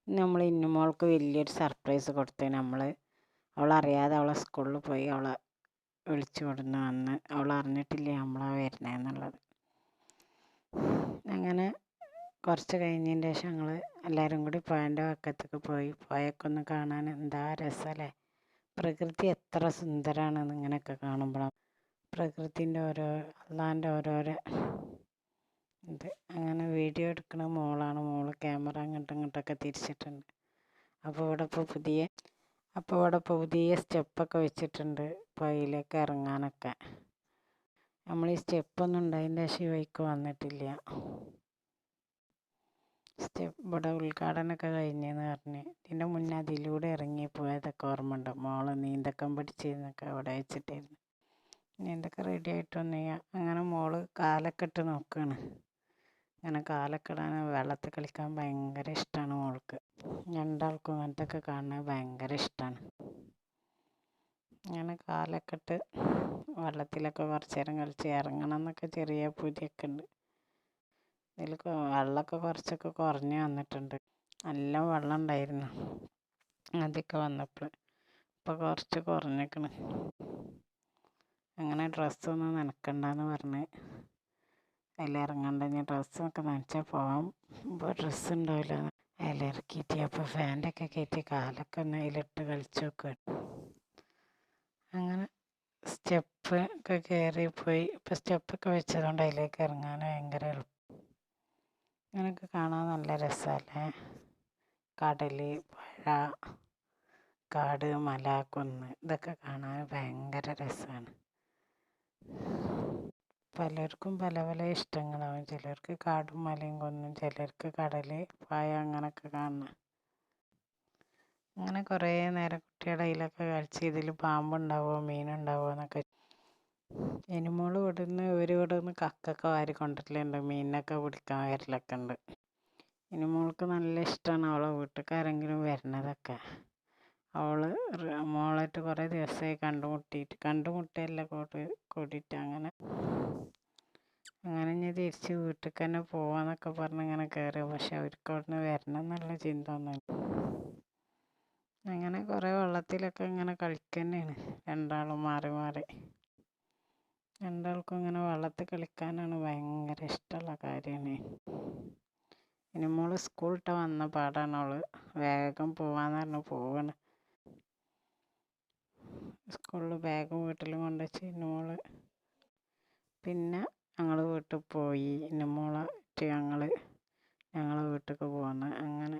നമ്മൾ ഇന്നുമോൾക്ക് വലിയൊരു സർപ്രൈസ് കൊടുത്തു. അവളറിയാതെ അവളെ സ്കൂളിൽ പോയി അവളെ വിളിച്ചു കൊടുന്ന് വന്ന് അവൾ അറിഞ്ഞിട്ടില്ല നമ്മളാ വരുന്നതെന്നുള്ളത്. അങ്ങനെ കുറച്ച് കഴിഞ്ഞതിന് ശേഷം ഞങ്ങൾ എല്ലാവരും കൂടി പുഴൻ്റെ വക്കത്തേക്ക് പുഴയൊക്കെ ഒന്ന് കാണാൻ എന്താ രസമല്ലേ. പ്രകൃതി എത്ര സുന്ദരമാണെന്ന് ഇങ്ങനെയൊക്കെ കാണുമ്പോഴാണ്. പ്രകൃതിൻ്റെ അള്ളാൻ്റെ ഓരോരോ ഇത്. അങ്ങനെ വീഡിയോ എടുക്കുന്ന മോള് ക്യാമറ അങ്ങോട്ടും ഇങ്ങോട്ടൊക്കെ തിരിച്ചിട്ടുണ്ട്. അപ്പോൾ ഇവിടെ ഇപ്പോൾ പുതിയ സ്റ്റെപ്പൊക്കെ വെച്ചിട്ടുണ്ട് പുഴയിലേക്ക് ഇറങ്ങാനൊക്കെ. നമ്മൾ ഈ സ്റ്റെപ്പൊന്നും ഉണ്ടായതിൻ്റെ ശേഷം ഈ വഴിക്ക് വന്നിട്ടില്ല. ഇവിടെ ഉദ്ഘാടനമൊക്കെ കഴിഞ്ഞെന്ന് പറഞ്ഞ് ഇതിൻ്റെ മുന്നേ അതിലൂടെ ഇറങ്ങി പോയതൊക്കെ ഓർമ്മയുണ്ട്. മോള് നീന്തക്കം പഠിച്ചിരുന്നൊക്കെ അവിടെ വെച്ചിട്ടായിരുന്നു. നീന്തൊക്കെ റെഡി ആയിട്ടൊന്നുമില്ല. അങ്ങനെ മോള് കാലൊക്കെ ഇട്ട് നോക്കുകയാണ്. അങ്ങനെ കാലൊക്കെ ഇടാൻ വെള്ളത്തിൽ കളിക്കാൻ ഭയങ്കര ഇഷ്ടമാണ് മോൾക്ക്. രണ്ടാൾക്കും അങ്ങനത്തെയൊക്കെ കാണുന്നത് ഭയങ്കര ഇഷ്ടമാണ്. അങ്ങനെ കാലൊക്കെ ഇട്ട് വെള്ളത്തിലൊക്കെ കുറച്ച് നേരം കളിച്ച് ഇറങ്ങണം എന്നൊക്കെ ചെറിയ പൂതിയൊക്കെ ഉണ്ട്. ഇതിൽ വെള്ളമൊക്കെ കുറച്ചൊക്കെ കുറഞ്ഞ് വന്നിട്ടുണ്ട്. നല്ല വെള്ളം ഉണ്ടായിരുന്നു അതൊക്കെ വന്നപ്പോൾ. ഇപ്പോൾ കുറച്ച് കുറഞ്ഞേക്കണ്. അങ്ങനെ ഡ്രസ്സൊന്നും നനക്കണ്ടെന്ന് പറഞ്ഞ് അതിലിറങ്ങണ്ട. ഞാൻ ഡ്രസ്സൊക്കെ നനച്ചാൽ പോകുമ്പോൾ ഡ്രസ്സ് ഉണ്ടാവില്ല. അതിലിറക്കിയിട്ട് അപ്പോൾ ഫാൻ്റൊക്കെ കയറ്റി കാലൊക്കെ ഒന്ന് അതിലിട്ട് കളിച്ച് നോക്കുക. അങ്ങനെ സ്റ്റെപ്പ് ഒക്കെ കയറിപ്പോയി. ഇപ്പോൾ സ്റ്റെപ്പൊക്കെ വെച്ചതുകൊണ്ട് അതിലേക്ക് ഇറങ്ങാൻ ഭയങ്കര എളുപ്പം. അങ്ങനെയൊക്കെ കാണാൻ നല്ല രസമല്ലേ. കടൽ, പുഴ, കാട്, മല, കുന്ന് ഇതൊക്കെ കാണാൻ ഭയങ്കര രസമാണ്. പലർക്കും പല പല ഇഷ്ടങ്ങളാവും. ചിലർക്ക് കാടും മലയും കുന്നും, ചിലർക്ക് കടൽ, പുഴ അങ്ങനെയൊക്കെ കാണണം. അങ്ങനെ കുറേ നേരം കുട്ടികളുടെ കയ്യിലൊക്കെ കളിച്ച് ഇതിൽ പാമ്പുണ്ടാവുമോ മീനുണ്ടാവുമോ എന്നൊക്കെ. ഇനിമോൾ ഇവിടുന്ന് കക്കൊക്കെ വാരി കൊണ്ടിട്ടുണ്ട്. മീനിനൊക്കെ പിടിക്കാൻ വരലൊക്കെ ഉണ്ട്. ഇനിമോൾക്ക് നല്ല ഇഷ്ടമാണ് അവളെ വീട്ടുകാരെങ്കിലും വരുന്നതൊക്കെ. മോളായിട്ട് കുറേ ദിവസമായി കണ്ടുമുട്ടിയല്ല കൂടിയിട്ട് അങ്ങനെ ഇനി തിരിച്ച് വീട്ടിലേക്ക് തന്നെ പോവാന്നൊക്കെ പറഞ്ഞ് ഇങ്ങനെ കയറി. പക്ഷെ അവർക്ക് അവിടുന്ന് വരണം എന്നുള്ള ചിന്ത ഒന്നുമില്ല. അങ്ങനെ കുറേ വെള്ളത്തിലൊക്കെ ഇങ്ങനെ കളിക്കുന്നതാണ് രണ്ടാളും മാറി മാറി. രണ്ടാൾക്കും ഇങ്ങനെ വെള്ളത്തിൽ കളിക്കാനാണ് ഭയങ്കര ഇഷ്ടമുള്ള കാര്യമാണ്. ഇനി മോൾ സ്കൂളിട്ട് വന്ന പാടാണ്. അവൾ വേഗം പോവാന്ന് പറഞ്ഞ് പോവാണ്. സ്കൂളിൽ ബാഗും വീട്ടിലും കൊണ്ടുവച്ച് ഇന്നുമോൾ പിന്നെ ഞങ്ങൾ വീട്ടിൽ പോയി. ഇന്നുമോളായിട്ട് ഞങ്ങൾ വീട്ടിലേക്ക് പോന്ന്. അങ്ങനെ